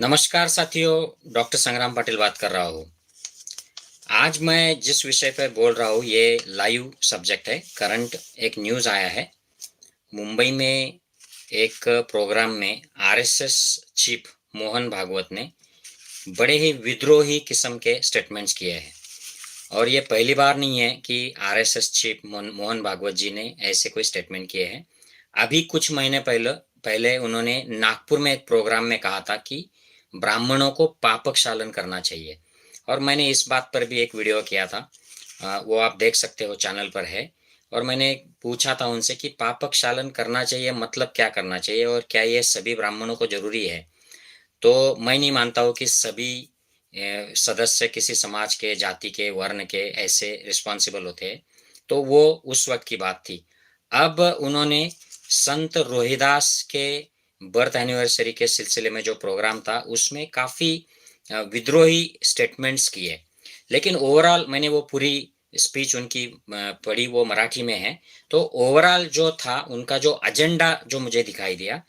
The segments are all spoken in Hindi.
नमस्कार साथियों, डॉक्टर संग्राम पाटिल बात कर रहा हूँ। आज मैं जिस विषय पर बोल रहा हूँ ये लाइव सब्जेक्ट है। करंट एक न्यूज़ आया है। मुंबई में एक प्रोग्राम में आरएसएस चीफ मोहन भागवत ने बड़े ही विद्रोही किस्म के स्टेटमेंट्स किए हैं। और ये पहली बार नहीं है कि आरएसएस चीफ मोहन भागवत जी ने ऐसे कोई स्टेटमेंट किए हैं। अभी कुछ महीने पहले पहले उन्होंने नागपुर में एक प्रोग्राम में कहा था कि ब्राह्मणों को पापक शालन करना चाहिए। और मैंने इस बात पर भी एक वीडियो किया था। वो आप देख सकते हो, चैनल पर है। और मैंने पूछा था उनसे कि पापक शालन करना चाहिए मतलब क्या करना चाहिए और क्या ये सभी ब्राह्मणों को जरूरी है। तो मैं नहीं मानता हूँ कि सभी सदस्य किसी समाज के, जाति के, वर्ण के ऐसे रिस्पॉन्सिबल होते हैं। तो वो उस वक्त की बात थी। अब उन्होंने संत रोहिदास के बर्थ एनिवर्सरी के सिलसिले में जो प्रोग्राम था उसमें काफ़ी विद्रोही स्टेटमेंट्स किए। लेकिन ओवरऑल मैंने वो पूरी स्पीच उनकी पढ़ी, वो मराठी में है। तो ओवरऑल जो था उनका जो एजेंडा जो मुझे दिखाई दिया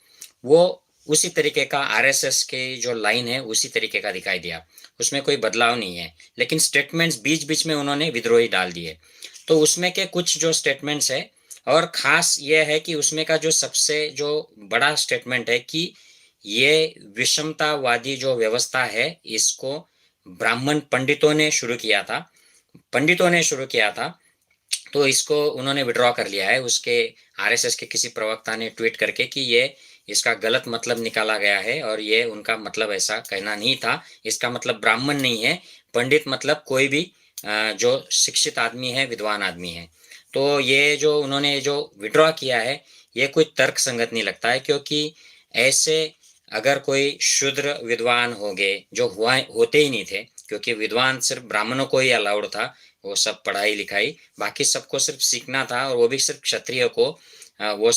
वो उसी तरीके का, आरएसएस के जो लाइन है उसी तरीके का दिखाई दिया। उसमें कोई बदलाव नहीं है। लेकिन स्टेटमेंट्स बीच बीच में उन्होंने विद्रोही डाल दिए। तो उसमें के कुछ जो स्टेटमेंट्स है, और खास ये है कि उसमें का जो सबसे जो बड़ा स्टेटमेंट है कि ये विषमतावादी जो व्यवस्था है इसको ब्राह्मण पंडितों ने शुरू किया था। तो इसको उन्होंने विड्रॉ कर लिया है। उसके आरएसएस के किसी प्रवक्ता ने ट्वीट करके कि ये इसका गलत मतलब निकाला गया है और ये उनका मतलब ऐसा कहना नहीं था। इसका मतलब ब्राह्मण नहीं है, पंडित मतलब कोई भी जो शिक्षित आदमी है, विद्वान आदमी है। तो ये जो उन्होंने जो विड्रॉ किया है ये कोई तर्क संगत नहीं लगता है, क्योंकि ऐसे अगर कोई शूद्र विद्वान हो गए जो हुआ होते ही नहीं थे, क्योंकि विद्वान सिर्फ ब्राह्मणों को ही अलाउड था। वो सब पढ़ाई लिखाई बाकी सबको सिर्फ सीखना था, और वो भी सिर्फ क्षत्रिय को वो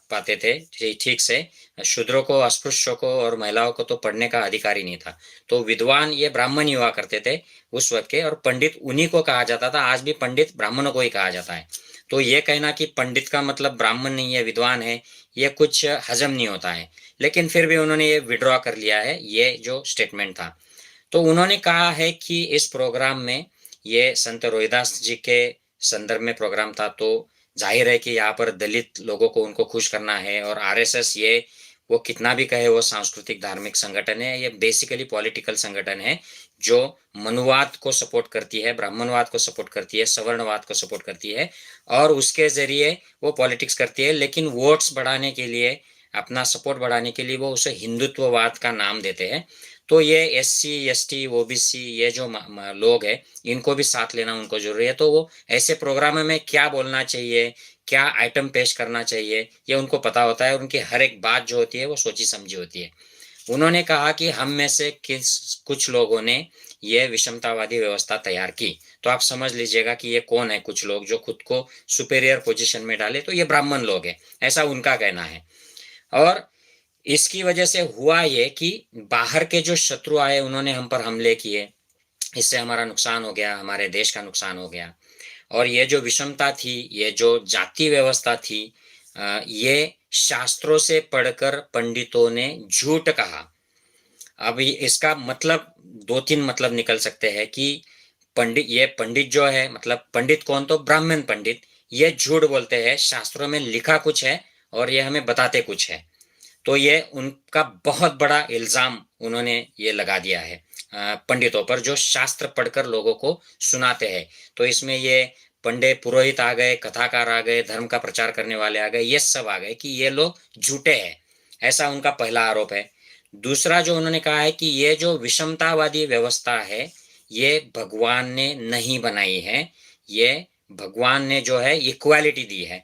पाते थे ठीक से। शूद्रों को, अस्पृश्यों को और महिलाओं को तो पढ़ने का अधिकार ही नहीं था। तो विद्वान ये ब्राह्मण ही हुआ करते थे उस वक्त के, और पंडित उन्हीं को कहा जाता था। आज भी पंडित ब्राह्मणों को ही कहा जाता है। तो ये कहना कि पंडित का मतलब ब्राह्मण नहीं है, विद्वान है, ये कुछ हजम नहीं होता है। लेकिन फिर भी उन्होंने ये विड्रॉ कर लिया है, ये जो स्टेटमेंट था। तो उन्होंने कहा है कि इस प्रोग्राम में, ये संत रोहिदास जी के संदर्भ में प्रोग्राम था, तो जाहिर है कि यहाँ पर दलित लोगों को उनको खुश करना है। और आरएसएस, ये वो कितना भी कहे वो सांस्कृतिक धार्मिक संगठन है, ये बेसिकली पॉलिटिकल संगठन है जो मनुवाद को सपोर्ट करती है, ब्राह्मणवाद को सपोर्ट करती है, सवर्णवाद को सपोर्ट करती है, और उसके जरिए वो पॉलिटिक्स करती है। लेकिन वोट्स बढ़ाने के लिए, अपना सपोर्ट बढ़ाने के लिए वो उसे हिंदुत्ववाद का नाम देते हैं। तो ये एससी, एसटी, ओबीसी, ये जो लोग हैं, इनको भी साथ लेना उनको जरूरी है। तो वो ऐसे प्रोग्राम में क्या बोलना चाहिए, क्या आइटम पेश करना चाहिए, ये उनको पता होता है। उनकी हर एक बात जो होती है वो सोची समझी होती है। उन्होंने कहा कि हम में से कुछ लोगों ने ये विषमतावादी व्यवस्था तैयार की। तो आप समझ लीजिएगा कि ये कौन है कुछ लोग जो खुद को सुपेरियर पोजीशन में डाले। तो ये ब्राह्मण लोग हैं, ऐसा उनका कहना है। और इसकी वजह से हुआ ये कि बाहर के जो शत्रु आए उन्होंने हम पर हमले किए। इससे हमारा नुकसान हो गया, हमारे देश का नुकसान हो गया। और ये जो विषमता थी, ये जो जाति व्यवस्था थी, ये शास्त्रों से पढ़कर पंडितों ने झूठ कहा। अब इसका मतलब दो तीन मतलब निकल सकते हैं कि पंडित जो है, मतलब पंडित कौन, तो ब्राह्मण पंडित, ये झूठ बोलते हैं। शास्त्रों में लिखा कुछ है और ये हमें बताते कुछ है। तो ये उनका बहुत बड़ा इल्जाम उन्होंने ये लगा दिया है पंडितों पर, जो शास्त्र पढ़कर लोगों को सुनाते हैं। तो इसमें ये पंडित पुरोहित आ गए, कथाकार आ गए, धर्म का प्रचार करने वाले आ गए, ये सब आ गए कि ये लोग झूठे हैं। ऐसा उनका पहला आरोप है। दूसरा जो उन्होंने कहा है कि ये जो विषमतावादी व्यवस्था है ये भगवान ने नहीं बनाई है, ये भगवान ने जो है इक्वालिटी दी है।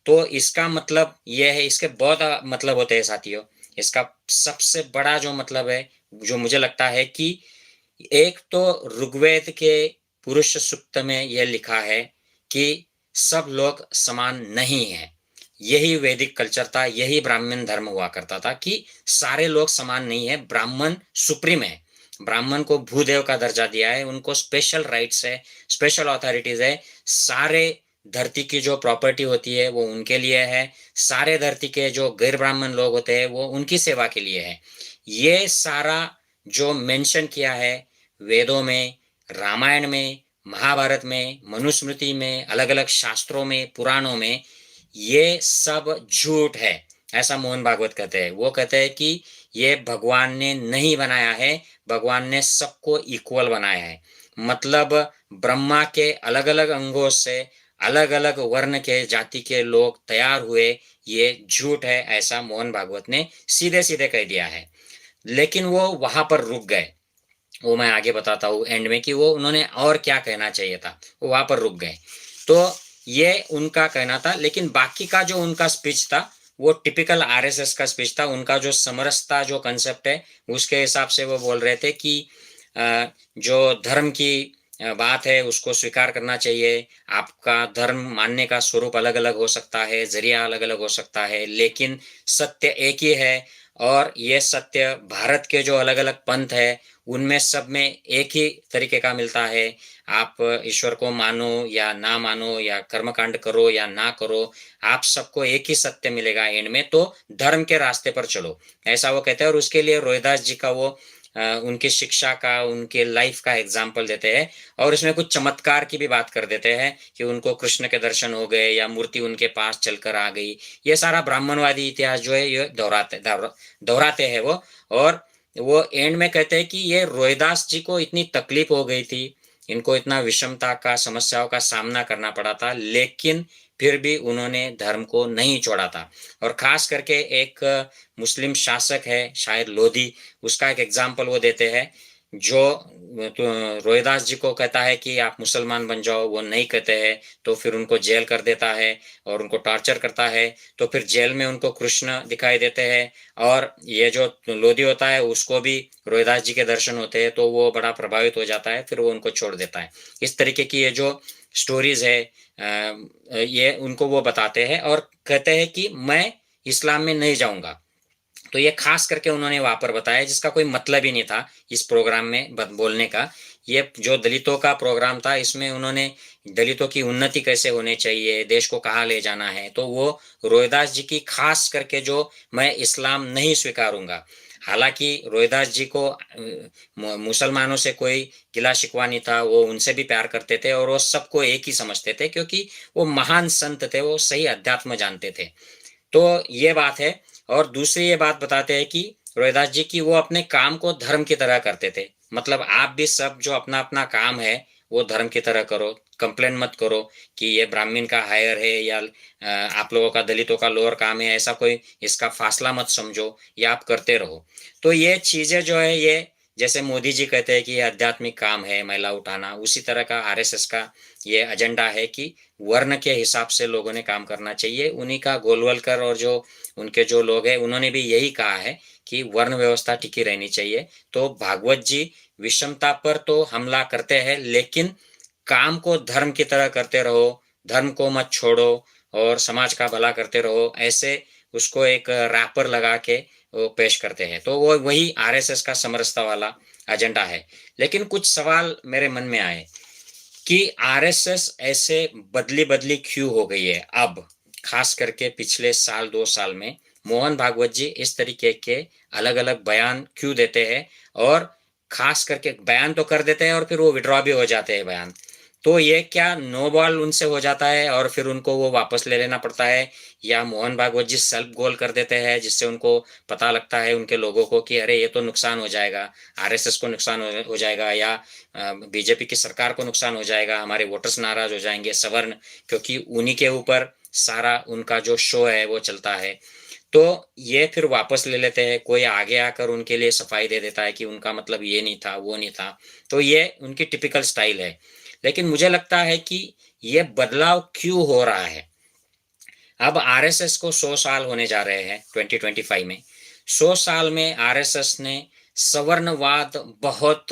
तो इसका मतलब ये है, इसके बहुत मतलब होते हैं साथियों। इसका सबसे बड़ा जो मतलब है, जो मुझे लगता है कि एक तो ऋग्वेद के पुरुष सूक्त में यह लिखा है कि सब लोग समान नहीं है। यही वैदिक कल्चर था, यही ब्राह्मण धर्म हुआ करता था कि सारे लोग समान नहीं है, ब्राह्मण सुप्रीम है। ब्राह्मण को भूदेव का दर्जा दिया है, उनको स्पेशल राइट्स है, स्पेशल अथॉरिटीज है। सारे धरती की जो प्रॉपर्टी होती है वो उनके लिए है। सारे धरती के जो गैर ब्राह्मण लोग होते हैं वो उनकी सेवा के लिए है। ये सारा जो मेंशन किया है वेदों में, रामायण में, महाभारत में, मनुस्मृति में, अलग-अलग शास्त्रों में, पुराणों में, ये सब झूठ है, ऐसा मोहन भागवत कहते हैं। वो कहते हैं कि ये भगवान ने नहीं बनाया है, भगवान ने सबको इक्वल बनाया है। मतलब ब्रह्मा के अलग-अलग अंगों से अलग-अलग वर्ण के, जाति के लोग तैयार हुए, ये झूठ है, ऐसा मोहन भागवत ने सीधे-सीधे कह दिया है। लेकिन वो वहां पर रुक गए। वो मैं आगे बताता हूँ एंड में कि वो उन्होंने और क्या कहना चाहिए था, वो वहां पर रुक गए। तो ये उनका कहना था, लेकिन बाकी का जो उनका स्पीच था वो टिपिकल आरएसएस का स्पीच था। उनका जो समरसता जो कंसेप्ट है उसके हिसाब से वो बोल रहे थे कि जो धर्म की बात है उसको स्वीकार करना चाहिए। आपका धर्म मानने का स्वरूप अलग अलग हो सकता है, जरिया अलग अलग हो सकता है, लेकिन सत्य एक ही है। और ये सत्य भारत के जो अलग अलग पंथ है उनमें सब में एक ही तरीके का मिलता है। आप ईश्वर को मानो या ना मानो, या कर्मकांड करो या ना करो, आप सबको एक ही सत्य मिलेगा एंड में। तो धर्म के रास्ते पर चलो, ऐसा वो कहते हैं। और उसके लिए रोहिदास जी का वो उनकी शिक्षा का, उनके लाइफ का एग्जाम्पल देते हैं। और इसमें कुछ चमत्कार की भी बात कर देते हैं कि उनको कृष्ण के दर्शन हो गए या मूर्ति उनके पास चलकर आ गई। ये सारा ब्राह्मणवादी इतिहास जो है ये दोहराते हैं वो। और वो एंड में कहते हैं कि ये रोहिदास जी को इतनी तकलीफ हो गई थी, इनको इतना विषमता का, समस्याओं का सामना करना पड़ा था, लेकिन फिर भी उन्होंने धर्म को नहीं छोड़ा था। और खास करके एक मुस्लिम शासक है शायद लोधी, उसका एक एग्जाम्पल वो देते हैं, जो तो रोहिदास जी को कहता है कि आप मुसलमान बन जाओ, वो नहीं कहते हैं, तो फिर उनको जेल कर देता है और उनको टॉर्चर करता है। तो फिर जेल में उनको कृष्ण दिखाई देते हैं, और ये जो लोधी होता है उसको भी रोहिदास जी के दर्शन होते हैं, तो वो बड़ा प्रभावित हो जाता है, फिर वो उनको छोड़ देता है। इस तरीके की ये जो स्टोरीज है ये उनको वो बताते हैं और कहते हैं कि मैं इस्लाम में नहीं जाऊंगा। तो ये खास करके उन्होंने वहां पर बताया, जिसका कोई मतलब ही नहीं था इस प्रोग्राम में बोलने का। ये जो दलितों का प्रोग्राम था, इसमें उन्होंने दलितों की उन्नति कैसे होनी चाहिए, देश को कहाँ ले जाना है, तो वो रोहिदास जी की खास करके जो मैं इस्लाम नहीं स्वीकारूंगा। हालांकि रोहिदास जी को मुसलमानों से कोई गिला शिकवा नहीं था, वो उनसे भी प्यार करते थे और वो सबको एक ही समझते थे, क्योंकि वो महान संत थे, वो सही अध्यात्म जानते थे। तो ये बात है। और दूसरी ये बात बताते हैं कि रोहिदास जी की वो अपने काम को धर्म की तरह करते थे। मतलब आप भी सब जो अपना अपना काम है वो धर्म की तरह करो, कंप्लेन मत करो कि ये ब्राह्मण का हायर है या आप लोगों का, दलितों का लोअर काम है, ऐसा कोई इसका फासला मत समझो, ये आप करते रहो। तो ये चीजें जो है, ये जैसे मोदी जी कहते हैं कि ये आध्यात्मिक काम है महिला उठाना, उसी तरह का आरएसएस का ये एजेंडा है कि वर्ण के हिसाब से लोगों ने काम करना चाहिए। उन्हीं का गोलवलकर और जो उनके जो लोग हैं उन्होंने भी यही कहा है कि वर्ण व्यवस्था टिकी रहनी चाहिए। तो भागवत जी विषमता पर तो हमला करते हैं, लेकिन काम को धर्म की तरह करते रहो, धर्म को मत छोड़ो और समाज का भला करते रहो, ऐसे उसको एक रैपर लगा के वो पेश करते हैं। तो वो वही आरएसएस का समरसता वाला एजेंडा है। लेकिन कुछ सवाल मेरे मन में आए कि आरएसएस ऐसे बदली बदली क्यों हो गई है अब, खास करके पिछले साल 2 साल में मोहन भागवत जी इस तरीके के अलग अलग बयान क्यों देते हैं। और खास करके बयान तो कर देते हैं और फिर वो विड्रॉ भी हो जाते हैं बयान। तो ये क्या नो बॉल उनसे हो जाता है और फिर उनको वो वापस ले लेना पड़ता है, या मोहन भागवत जी सेल्फ गोल कर देते हैं जिससे उनको पता लगता है उनके लोगों को कि अरे ये तो नुकसान हो जाएगा, आरएसएस को नुकसान हो जाएगा, या बीजेपी की सरकार को नुकसान हो जाएगा, हमारे वोटर्स नाराज हो जाएंगे सवर्ण, क्योंकि उन्हीं के ऊपर सारा उनका जो शो है वो चलता है। तो ये फिर वापस ले लेते हैं, कोई आगे आकर उनके लिए सफाई दे देता है कि उनका मतलब ये नहीं था, वो नहीं था। तो ये उनकी टिपिकल स्टाइल है। लेकिन मुझे लगता है कि ये बदलाव क्यों हो रहा है। अब आरएसएस को 100 साल होने जा रहे हैं 2025 में। 100 साल में आरएसएस ने सवर्णवाद बहुत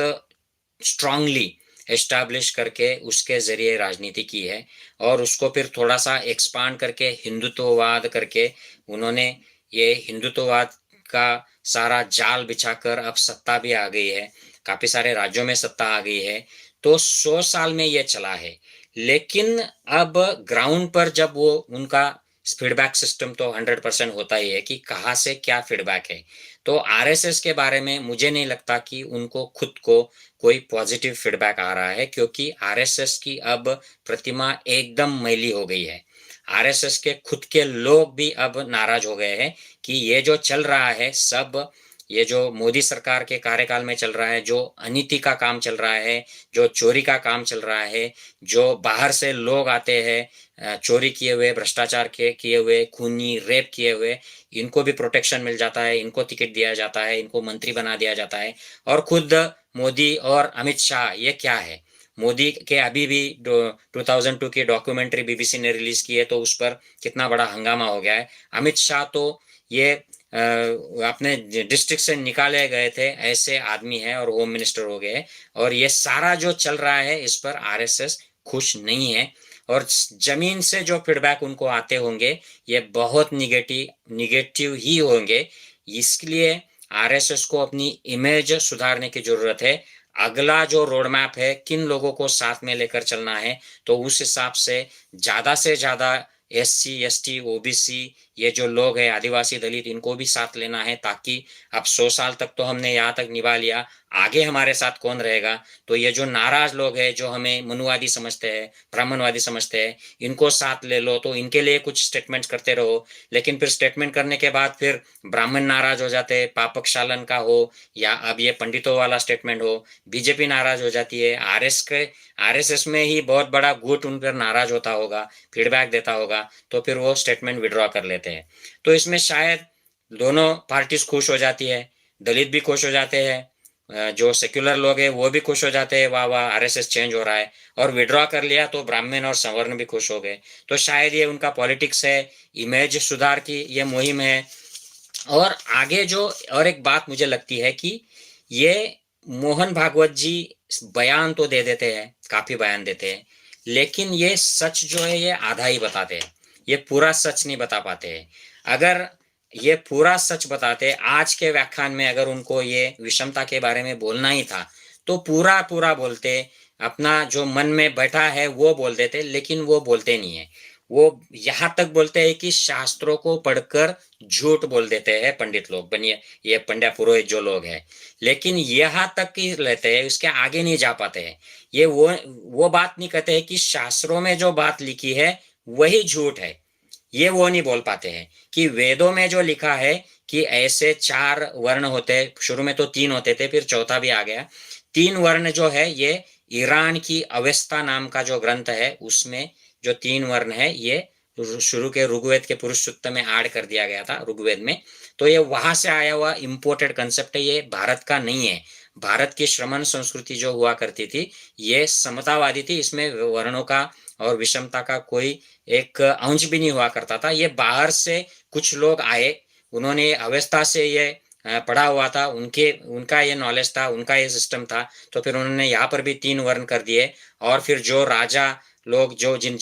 स्ट्रांगली एस्टैब्लिश करके उसके जरिए राजनीति की है, और उसको फिर थोड़ा सा एक्सपांड करके हिंदुत्ववाद करके उन्होंने ये हिंदुत्ववाद का सारा जाल बिछाकर अब सत्ता भी आ गई है, काफी सारे राज्यों में सत्ता आ गई है। तो 100 साल में ये चला है। लेकिन अब ग्राउंड पर जब वो उनका फीडबैक सिस्टम तो 100% होता ही है कि कहाँ से क्या फीडबैक है। तो आरएसएस के बारे में मुझे नहीं लगता कि उनको खुद को कोई पॉजिटिव फीडबैक आ रहा है, क्योंकि आरएसएस की अब प्रतिमा एकदम मैली हो गई है। आरएसएस के खुद के लोग भी अब नाराज हो गए हैं कि ये जो चल रहा है सब, ये जो मोदी सरकार के कार्यकाल में चल रहा है, जो अनीति का काम चल रहा है, जो चोरी का काम चल रहा है, जो बाहर से लोग आते हैं चोरी किए हुए, भ्रष्टाचार के किए हुए, खूनी रेप किए हुए, इनको भी प्रोटेक्शन मिल जाता है, इनको टिकट दिया जाता है, इनको मंत्री बना दिया जाता है। और खुद मोदी और अमित शाह, ये क्या है, मोदी के अभी भी 2002 की डॉक्यूमेंट्री बीबीसी ने रिलीज की है, तो उस पर कितना बड़ा हंगामा हो गया है। अमित शाह तो ये अपने डिस्ट्रिक्ट से निकाले गए थे ऐसे आदमी है और होम मिनिस्टर हो गए, और ये सारा जो चल रहा है इस पर आरएसएस खुश नहीं है। और जमीन से जो फीडबैक उनको आते होंगे ये बहुत निगेटिव ही होंगे। इसलिए आरएसएस को अपनी इमेज सुधारने की जरूरत है। अगला जो रोड मैप है, किन लोगों को साथ में लेकर चलना है, तो उस हिसाब से ज्यादा एससी एसटी ओबीसी, ये जो लोग हैं आदिवासी दलित, इनको भी साथ लेना है, ताकि अब 100 साल तक तो हमने यहाँ तक निभा लिया, आगे हमारे साथ कौन रहेगा। तो ये जो नाराज लोग हैं, जो हमें मनुवादी समझते हैं, ब्राह्मणवादी समझते हैं, इनको साथ ले लो, तो इनके लिए कुछ स्टेटमेंट्स करते रहो। लेकिन फिर स्टेटमेंट करने के बाद फिर ब्राह्मण नाराज हो जाते हैं, पापक शालन का हो या अब ये पंडितों वाला स्टेटमेंट हो, बीजेपी नाराज हो जाती है, आरएसएस में ही बहुत बड़ा गुट उन पर नाराज होता होगा, फीडबैक देता होगा, तो फिर वो स्टेटमेंट विड्रॉ कर लेते हैं। तो इसमें शायद दोनों पार्टीज खुश हो जाती है, दलित भी खुश हो जाते हैं, जो सेक्युलर लोग हैं वो भी खुश हो जाते हैं, वाह वाह आरएसएस चेंज हो रहा है, और विड्रॉ कर लिया तो ब्राह्मण और सवर्ण भी खुश हो गए। तो शायद ये उनका पॉलिटिक्स है, इमेज सुधार की ये मुहिम है। और आगे जो और एक बात मुझे लगती है कि ये मोहन भागवत जी बयान तो दे देते हैं, काफी बयान देते हैं, लेकिन ये सच जो है ये आधा ही बताते हैं, ये पूरा सच नहीं बता पाते हैं। अगर ये पूरा सच बताते, आज के व्याख्यान में अगर उनको ये विषमता के बारे में बोलना ही था तो पूरा पूरा बोलते, अपना जो मन में बैठा है वो बोल देते, लेकिन वो बोलते नहीं है। वो यहाँ तक बोलते हैं कि शास्त्रों को पढ़कर झूठ बोल देते हैं पंडित लोग, बनिए ये पंड्या पुरोहित जो लोग हैं, लेकिन यहाँ तक ही लेते हैं, उसके आगे नहीं जा पाते हैं। ये वो बात नहीं कहते हैं कि शास्त्रों में जो बात लिखी है वही झूठ है, ये वो नहीं बोल पाते हैं कि वेदों में जो लिखा है कि ऐसे 4 वर्ण होते, शुरू में तो 3 होते थे, फिर चौथा भी आ गया। 3 वर्ण जो है ये ईरान की अवेस्ता नाम का जो ग्रंथ है उसमें जो 3 वर्ण है ये शुरू के ऋग्वेद के पुरुष सूक्त में ऐड कर दिया गया था ऋग्वेद में। तो ये वहां से आया हुआ इंपोर्टेड कंसेप्ट है, ये भारत का नहीं है। भारत की श्रमण संस्कृति जो हुआ करती थी ये समतावादी थी, इसमें वर्णों का और विषमता का कोई एक अंश भी नहीं हुआ करता था। ये बाहर से कुछ लोग आए, उन्होंने अवस्था से ये पढ़ा हुआ था, उनका ये नॉलेज था, उनका ये सिस्टम था, तो फिर उन्होंने यहाँ पर भी 3 वर्ण कर दिए। और फिर जो राजा लोग जो जिन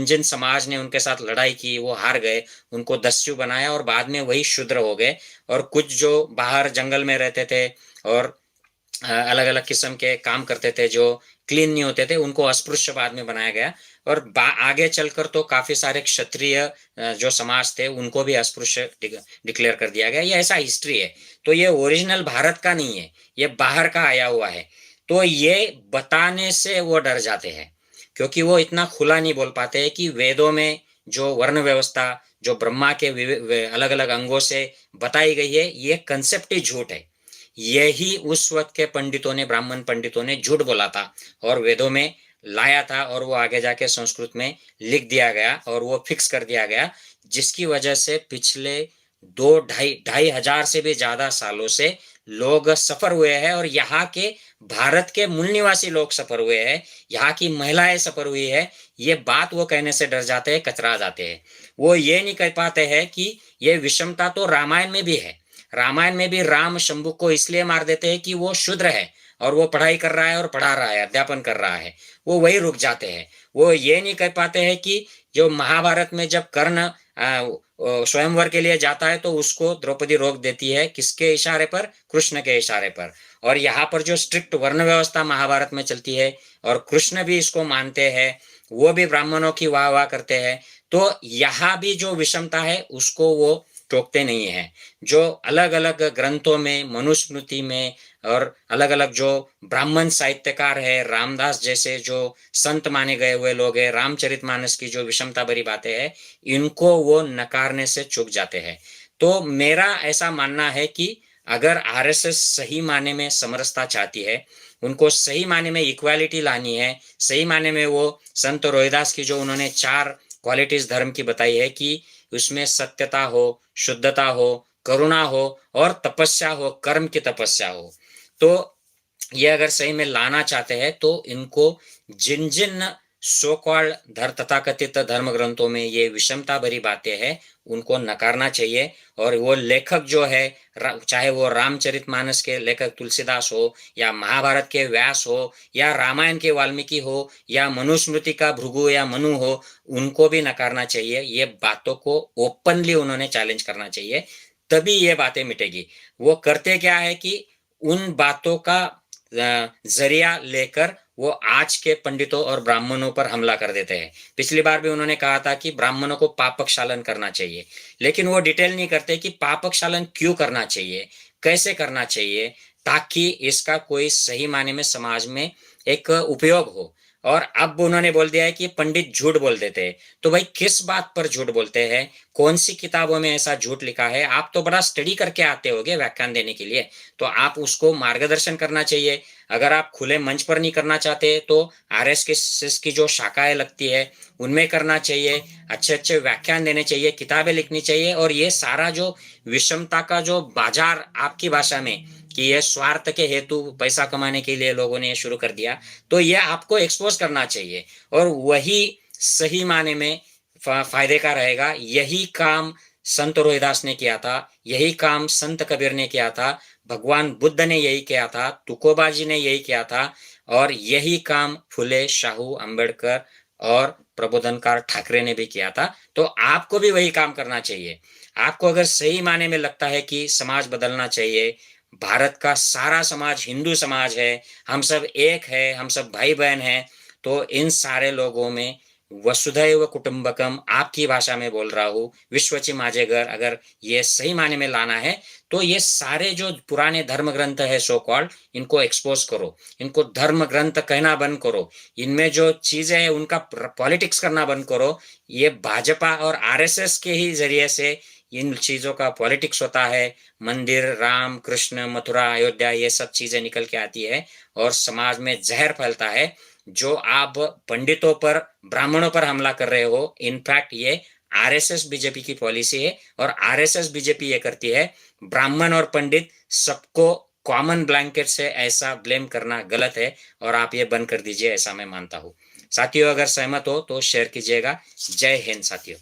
जिन समाज ने उनके साथ लड़ाई की वो हार गए, उनको दस्यु बनाया और बाद में वही शूद्र हो गए। और कुछ जो बाहर जंगल में रहते थे और अलग अलग किस्म के काम करते थे, जो क्लीन नहीं होते थे, उनको अस्पृश्य बाद में बनाया गया। और आगे चलकर तो काफी सारे क्षत्रिय जो समाज थे उनको भी अस्पृश्य डिक्लेयर कर दिया गया। ये ऐसा हिस्ट्री है, तो ये ओरिजिनल भारत का नहीं है, ये बाहर का आया हुआ है। तो ये बताने से वो डर जाते हैं, क्योंकि वो इतना खुला नहीं बोल पाते हैं कि वेदों में जो वर्ण व्यवस्था जो ब्रह्मा के अलग अलग अंगों से बताई गई है, ये कंसेप्ट ही झूठ है। यही उस वक्त के पंडितों ने, ब्राह्मण पंडितों ने झूठ बोला था और वेदों में लाया था, और वो आगे जाके संस्कृत में लिख दिया गया और वो फिक्स कर दिया गया, जिसकी वजह से पिछले 2-2.5 हजार से भी ज्यादा सालों से लोग सफर हुए हैं। और यहाँ के भारत के मूल निवासी लोग सफर हुए हैं, यहाँ की महिलाएं सफर हुई है। ये बात वो कहने से डर जाते हैं, कतरा जाते हैं। वो ये नहीं कह पाते हैं कि ये विषमता तो रामायण में भी है। रामायण में भी राम शंभु को इसलिए मार देते हैं कि वो शूद्र है और वो पढ़ाई कर रहा है और पढ़ा रहा है, अध्यापन कर रहा है, वो वही रुक जाते हैं। वो ये नहीं कह पाते हैं कि जो महाभारत में जब कर्ण स्वयंवर के लिए जाता है तो उसको द्रौपदी रोक देती है, किसके इशारे पर? कृष्ण के इशारे पर। और यहाँ पर जो स्ट्रिक्ट वर्ण व्यवस्था महाभारत में चलती है और कृष्ण भी इसको मानते हैं, वो भी ब्राह्मणों की वाह वाह करते हैं, तो यहाँ भी जो विषमता है उसको वो टोकते नहीं है। जो अलग अलग ग्रंथों में, मनुस्मृति में और अलग अलग जो ब्राह्मण साहित्यकार है, रामदास जैसे जो संत माने गए हुए लोग हैं, रामचरितमानस की जो विषमता भरी बातें हैं, इनको वो नकारने से चूक जाते हैं। तो मेरा ऐसा मानना है कि अगर आरएसएस सही माने में समरसता चाहती है, उनको सही माने में इक्वालिटी लानी है, सही माने में वो संत रोहिदास की जो उन्होंने 4 क्वालिटीज धर्म की बताई है कि उसमें सत्यता हो, शुद्धता हो, करुणा हो और तपस्या हो, कर्म की तपस्या हो, तो ये अगर सही में लाना चाहते हैं तो इनको जिन जिन सो कॉल्ड तथाकथित धर्म ग्रंथों में ये विषमता भरी बातें हैं, उनको नकारना चाहिए। और वो लेखक जो है, चाहे वो रामचरितमानस के लेखक तुलसीदास हो, या महाभारत के व्यास हो, या रामायण के वाल्मीकि हो, या मनुस्मृति का भृगु या मनु हो, उनको भी नकारना चाहिए। ये बातों को ओपनली उन्होंने चैलेंज करना चाहिए, तभी ये बातें मिटेगी। वो करते क्या है कि उन बातों का जरिया लेकर वो आज के पंडितों और ब्राह्मणों पर हमला कर देते हैं। पिछली बार भी उन्होंने कहा था कि ब्राह्मणों को पापक शालन करना चाहिए, लेकिन वो डिटेल नहीं करते कि पापक शालन क्यों करना चाहिए, कैसे करना चाहिए, ताकि इसका कोई सही मायने में समाज में एक उपयोग हो। और अब उन्होंने बोल दिया है कि पंडित झूठ बोल देते हैं। तो भाई किस बात पर झूठ बोलते हैं? कौन सी किताबों में ऐसा झूठ लिखा है? आप तो बड़ा स्टडी करके आते होगे व्याख्यान देने के लिए, तो आप उसको मार्गदर्शन करना चाहिए। अगर आप खुले मंच पर नहीं करना चाहते तो आरएसएस की जो शाखाएं लगती है उनमें करना चाहिए, अच्छे अच्छे व्याख्यान देने चाहिए, किताबें लिखनी चाहिए। और ये सारा जो विषमता का जो बाजार आपकी भाषा में कि ये स्वार्थ के हेतु पैसा कमाने के लिए लोगों ने ये शुरू कर दिया, तो ये आपको एक्सपोज करना चाहिए। और वही सही माने में फायदे का रहेगा। यही काम संत रोहिदास ने किया था, यही काम संत कबीर ने किया था, भगवान बुद्ध ने यही किया था, तुकोबाजी ने यही किया था, और यही काम फुले शाहू अंबेडकर और प्रबोधनकार ठाकरे ने भी किया था। तो आपको भी वही काम करना चाहिए। आपको अगर सही माने में लगता है कि समाज बदलना चाहिए, भारत का सारा समाज हिंदू समाज है, हम सब एक है, हम सब भाई बहन हैं, तो इन सारे लोगों में वसुधैव कुटुंबकम, आपकी भाषा में बोल रहा हूँ, विश्वची माझे घर, अगर ये सही माने में लाना है तो ये सारे जो पुराने धर्म ग्रंथ है सो कॉल्ड, इनको एक्सपोज करो, इनको धर्म ग्रंथ कहना बंद करो, इनमें जो चीजें हैं उनका पॉलिटिक्स करना बंद करो। ये भाजपा और आरएसएस के ही जरिए से इन चीजों का पॉलिटिक्स होता है। मंदिर, राम कृष्ण, मथुरा, अयोध्या, ये सब चीजें निकल के आती है और समाज में जहर फैलता है। जो आप पंडितों पर, ब्राह्मणों पर हमला कर रहे हो, इनफैक्ट ये आरएसएस बीजेपी की पॉलिसी है। और आरएसएस बीजेपी ये करती है, ब्राह्मण और पंडित सबको कॉमन ब्लैंकेट से ऐसा ब्लेम करना गलत है, और आप ये बंद कर दीजिए, ऐसा मैं मानता हूँ। साथियों, अगर सहमत हो तो शेयर कीजिएगा। जय हिंद साथियों।